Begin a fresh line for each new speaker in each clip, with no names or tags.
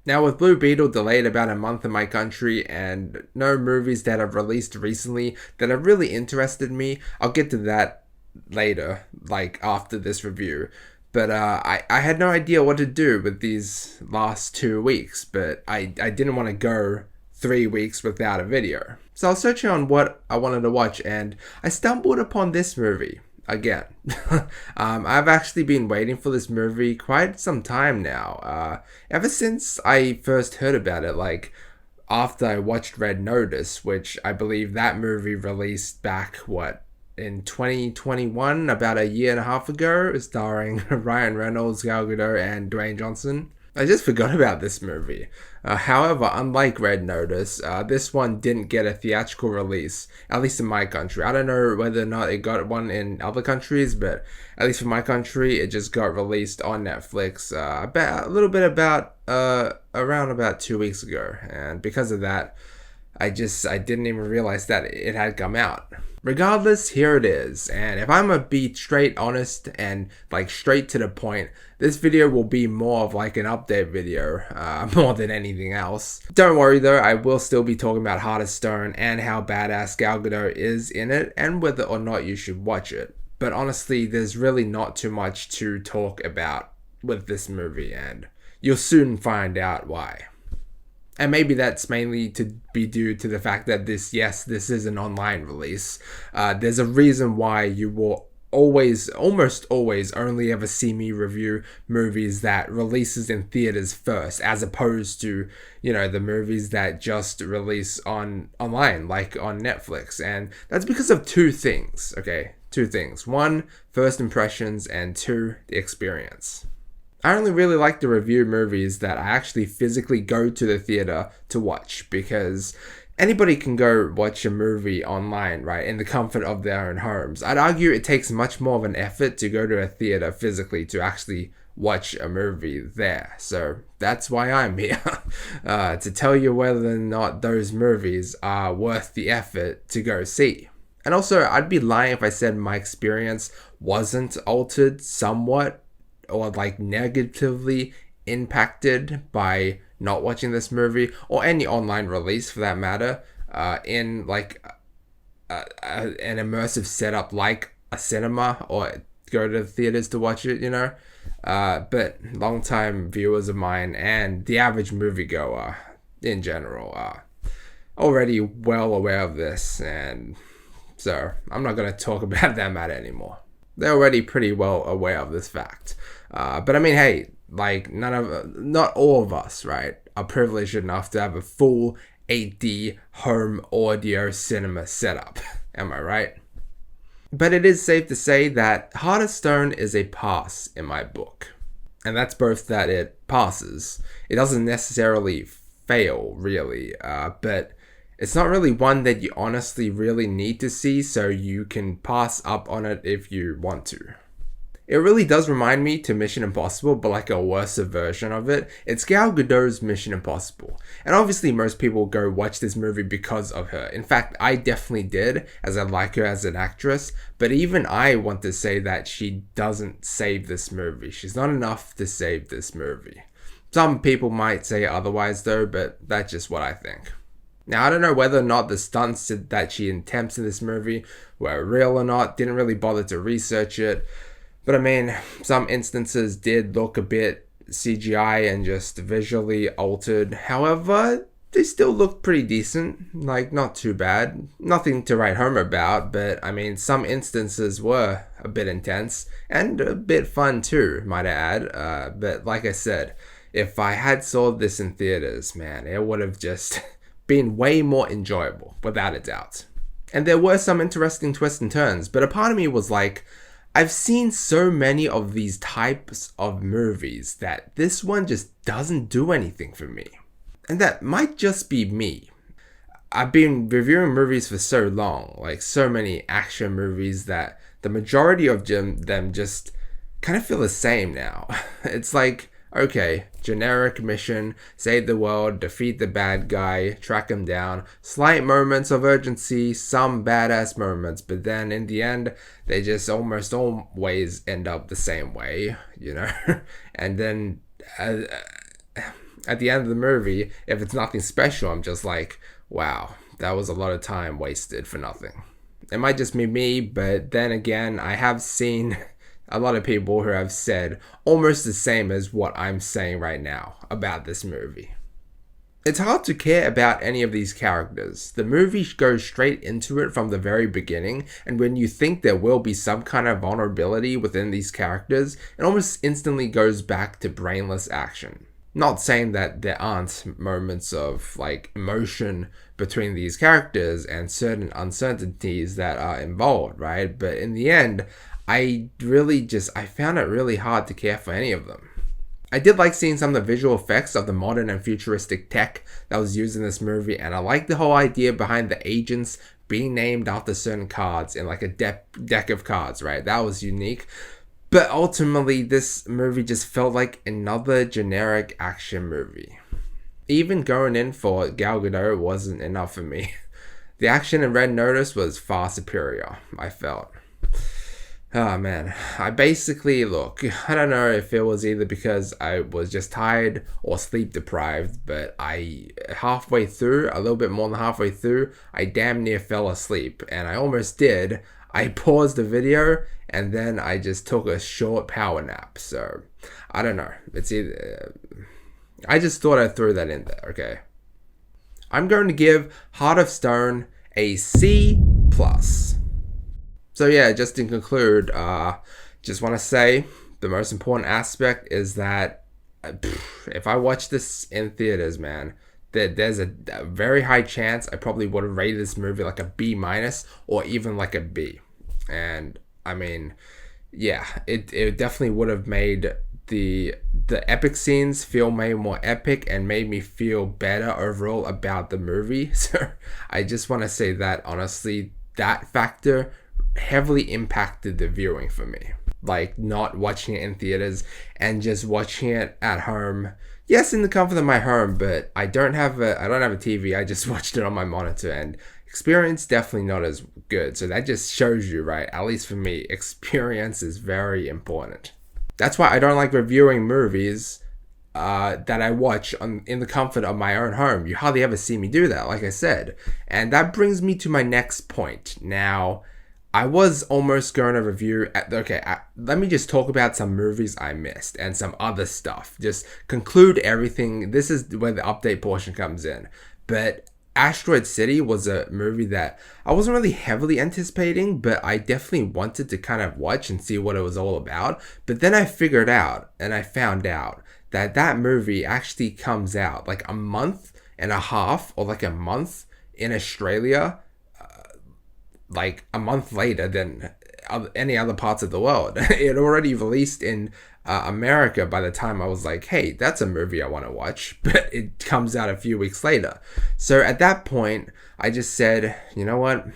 Now, with Blue Beetle delayed about a month in my country and no movies that have released recently that have really interested me, I'll get to that later, like after this review. But I had no idea what to do with these last 2 weeks, but I didn't want to go 3 weeks without a video. So I was searching on what I wanted to watch and I stumbled upon this movie again. I've actually been waiting for this movie quite some time now. Ever since I first heard about it, like after I watched Red Notice, which I believe that movie released back, in 2021, about a year and a half ago, starring Ryan Reynolds, Gal Gadot, and Dwayne Johnson. I just forgot about this movie. However, unlike Red Notice, this one didn't get a theatrical release, at least in my country. I don't know whether or not it got one in other countries, but at least for my country, it just got released on Netflix around about 2 weeks ago. And because of that, I didn't even realize that it had come out. Regardless, here it is, and if I'm gonna be straight honest and like straight to the point, this video will be more of like an update video, more than anything else. Don't worry though, I will still be talking about Heart of Stone and how badass Gal Gadot is in it and whether or not you should watch it. But honestly, there's really not too much to talk about with this movie and you'll soon find out why. And maybe that's mainly to be due to the fact that this is an online release. There's a reason why you will almost always only ever see me review movies that releases in theaters first, as opposed to, the movies that just release online, like on Netflix. And that's because of two things, okay? Two things. One, first impressions, and two, the experience. I only really like to review movies that I actually physically go to the theater to watch, because anybody can go watch a movie online, right, in the comfort of their own homes. I'd argue it takes much more of an effort to go to a theater physically to actually watch a movie there. So that's why I'm here, to tell you whether or not those movies are worth the effort to go see. And also, I'd be lying if I said my experience wasn't altered somewhat or like negatively impacted by not watching this movie or any online release for that matter, in like an immersive setup like a cinema or go to the theaters to watch it, but long-time viewers of mine and the average moviegoer in general are already well aware of this, and so I'm not going to talk about that matter anymore. They're already pretty well aware of this fact. But I mean, hey, like not all of us, right, are privileged enough to have a full 8D home audio cinema setup. Am I right? But it is safe to say that Heart of Stone is a pass in my book. And that's both that it passes. It doesn't necessarily fail, really, but it's not really one that you honestly really need to see, so you can pass up on it if you want to. It really does remind me to Mission Impossible, but like a worse version of it. It's Gal Gadot's Mission Impossible. And obviously most people go watch this movie because of her. In fact, I definitely did, as I like her as an actress. But even I want to say that she doesn't save this movie. She's not enough to save this movie. Some people might say otherwise though, but that's just what I think. Now, I don't know whether or not the stunts that she attempts in this movie were real or not. Didn't really bother to research it. But I mean, some instances did look a bit CGI and just visually altered. However, they still look pretty decent. Like, not too bad. Nothing to write home about, but I mean, some instances were a bit intense. And a bit fun too, might I add. But like I said, if I had saw this in theaters, man, it would have just been way more enjoyable, without a doubt. And there were some interesting twists and turns, but a part of me was like, I've seen so many of these types of movies that this one just doesn't do anything for me. And that might just be me. I've been reviewing movies for so long, like so many action movies, that the majority of them just kind of feel the same now. It's like, okay, generic mission, save the world, defeat the bad guy, track him down, slight moments of urgency, some badass moments, but then in the end, they just almost always end up the same way, And then, at the end of the movie, if it's nothing special, I'm just like, wow, that was a lot of time wasted for nothing. It might just be me, but then again, I have seen a lot of people who have said almost the same as what I'm saying right now about this movie. It's hard to care about any of these characters. The movie goes straight into it from the very beginning, and when you think there will be some kind of vulnerability within these characters, it almost instantly goes back to brainless action. Not saying that there aren't moments of like emotion between these characters and certain uncertainties that are involved, right? But in the end, I found it really hard to care for any of them. I did like seeing some of the visual effects of the modern and futuristic tech that was used in this movie, and I like the whole idea behind the agents being named after certain cards in like a deck of cards, right? That was unique. But ultimately, this movie just felt like another generic action movie. Even going in for Gal Gadot wasn't enough for me. The action in Red Notice was far superior, I felt. Oh man, I don't know if it was either because I was just tired or sleep deprived, but a little bit more than halfway through, I damn near fell asleep, and I almost did. I paused the video, and then I just took a short power nap, so I don't know. I just thought I'd throw that in there, okay? I'm going to give Heart of Stone a C+. So yeah, just to conclude, just want to say the most important aspect is that if I watch this in theaters, man, there's a very high chance I probably would have rated this movie like a B- or even like a B. And I mean, yeah, it definitely would have made the epic scenes feel way more epic and made me feel better overall about the movie. So I just want to say that honestly, that factor heavily impacted the viewing for me. Like not watching it in theaters and just watching it at home. Yes, in the comfort of my home, but I don't have a TV. I just watched it on my monitor, and experience definitely not as good. So that just shows you, right? At least for me, experience is very important. That's why I don't like reviewing movies that I watch in the comfort of my own home. You hardly ever see me do that, like I said. And that brings me to my next point. Now, I was almost going to review... let me just talk about some movies I missed and some other stuff. Just conclude everything. This is where the update portion comes in. But Asteroid City was a movie that I wasn't really heavily anticipating, but I definitely wanted to kind of watch and see what it was all about. But then I figured out, and I found out, that movie actually comes out like a month and a half or like a month in Australia, like a month later than any other parts of the world. It already released in America by the time I was like, hey, that's a movie I want to watch, but it comes out a few weeks later. So at that point, I just said, you know what?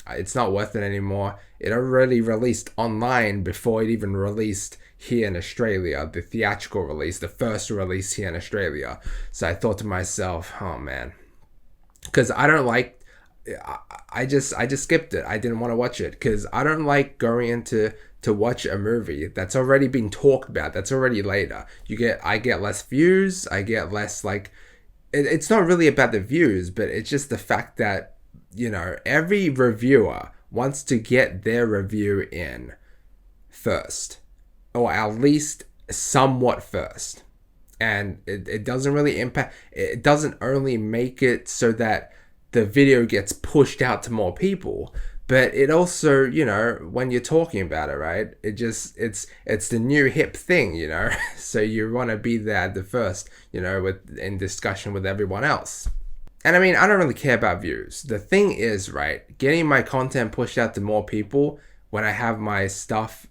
It's not worth it anymore. It already released online before it even released here in Australia, the theatrical release, the first release here in Australia. So I thought to myself, oh man, because I don't like... I just skipped it. I didn't want to watch it because I don't like going into to watch a movie that's already been talked about, that's already later. I get less views. I get less like. It's not really about the views, but it's just the fact that every reviewer wants to get their review in first, or at least somewhat first, and it doesn't really impact. It doesn't only make it so that the video gets pushed out to more people, but it also, when you're talking about it, right, it's the new hip thing, so you want to be there at the first, in discussion with everyone else. And I mean, I don't really care about views. The thing is, right, getting my content pushed out to more people when I have my stuff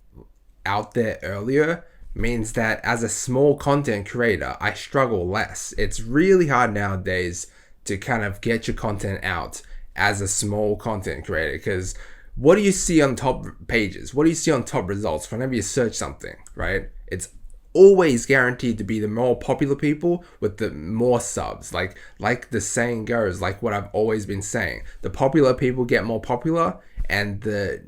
out there earlier means that as a small content creator, I struggle less. It's really hard nowadays to kind of get your content out as a small content creator, because what do you see on top pages? What do you see on top results whenever you search something, right? It's always guaranteed to be the more popular people with the more subs. Like the saying goes, like what I've always been saying, the popular people get more popular, and the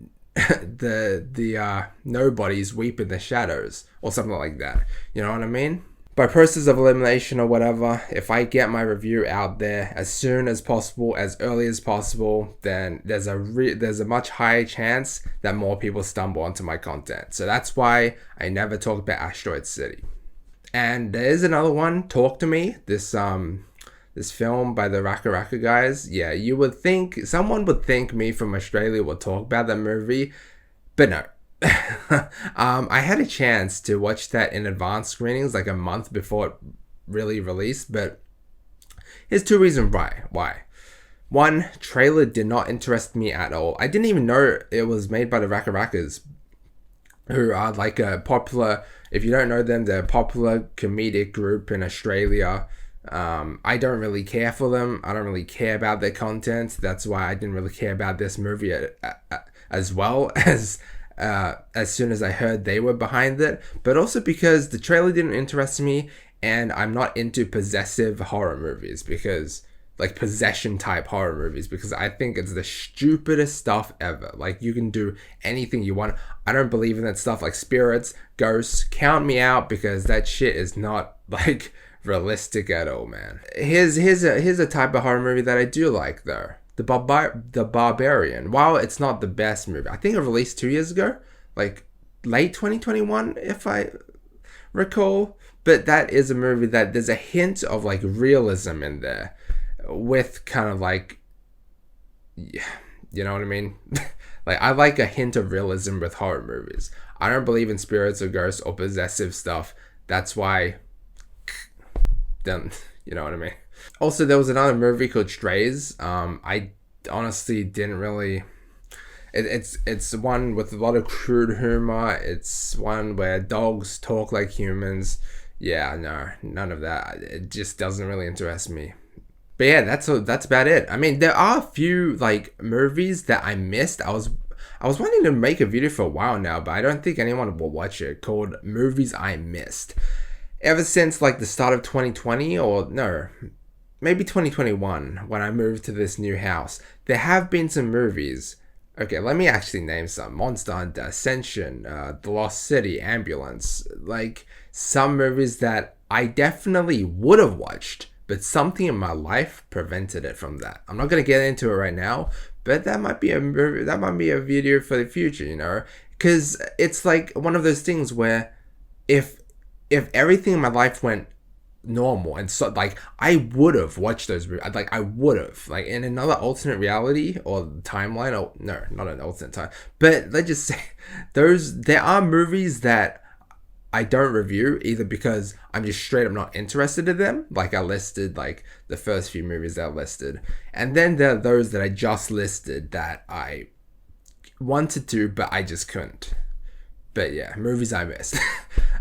nobodies weep in the shadows, or something like that. You know what I mean? by process of elimination or whatever, if I get my review out there as soon as possible, as early as possible, then there's a much higher chance that more people stumble onto my content. So that's why I never talk about Asteroid City. And there's another one, Talk to Me, this film by the Raka Raka guys. Yeah, someone would think me from Australia would talk about that movie, but no. I had a chance to watch that in advanced screenings like a month before it really released, but here's two reasons why. One, trailer did not interest me at all. I didn't even know it was made by the Raka Rakas, who are like a popular, if you don't know them, they're a popular comedic group in Australia. I don't really care for them. I don't really care about their content. That's why I didn't really care about this movie as well as soon as I heard they were behind it, but also because the trailer didn't interest me, and I'm not into possessive horror movies, because like possession type horror movies, because I think it's the stupidest stuff ever. Like, you can do anything you want. I don't believe in that stuff, like spirits, ghosts. Count me out, because that shit is not like realistic at all, man. Here's a type of horror movie that I do like though. The Barbarian. While it's not the best movie, I think it released 2 years ago, like late 2021 if I recall, but that is a movie that there's a hint of like realism in there, with kind of like, yeah, you know what I mean? Like, I like a hint of realism with horror movies. I don't believe in spirits or ghosts or possessive stuff. That's why, then, you know what I mean? Also, there was another movie called Strays. I honestly didn't really. It's one with a lot of crude humor. It's one where dogs talk like humans. Yeah, no, none of that. It just doesn't really interest me. But yeah, that's about it. I mean, there are a few like movies that I missed. I was wanting to make a video for a while now, but I don't think anyone will watch it. Called Movies I Missed. Ever since like the start of 2020, or no, maybe 2021, when I moved to this new house, there have been some movies. Okay, let me actually name some. Monster Hunter, Ascension, The Lost City, Ambulance. Like, some movies that I definitely would have watched, but something in my life prevented it from that. I'm not going to get into it right now, but that might be a movie, that might be a video for the future, you know? Because it's like one of those things where if everything in my life went normal, and so like I would have watched those movies, like I would have, like in another alternate reality or timeline, or no, not an alternate time, but let's just say there are movies that I don't review, either because I'm just straight up not interested in them, like I listed like the first few movies that I listed, and then there are those that I just listed that I wanted to but I just couldn't. But yeah, movies I missed.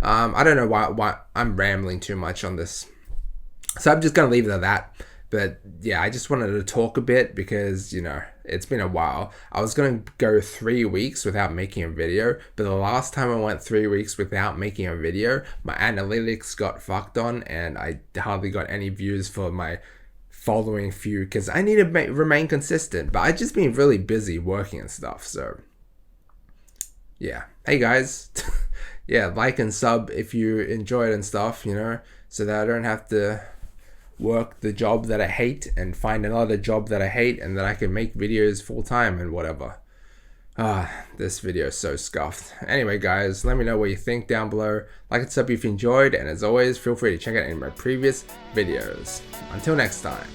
I don't know why I'm rambling too much on this, so I'm just gonna leave it at that. But yeah, I just wanted to talk a bit because, you know, it's been a while. I was gonna go 3 weeks without making a video, but the last time I went 3 weeks without making a video, my analytics got fucked on, and I hardly got any views for my following few, because I need to remain consistent. But I've just been really busy working and stuff, so yeah. Hey guys, yeah, like and sub if you enjoy it and stuff, you know, so that I don't have to work the job that I hate and find another job that I hate, and that I can make videos full time and whatever. This video is so scuffed. Anyway guys, let me know what you think down below. Like and sub if you enjoyed, and as always, feel free to check out any of my previous videos. Until next time.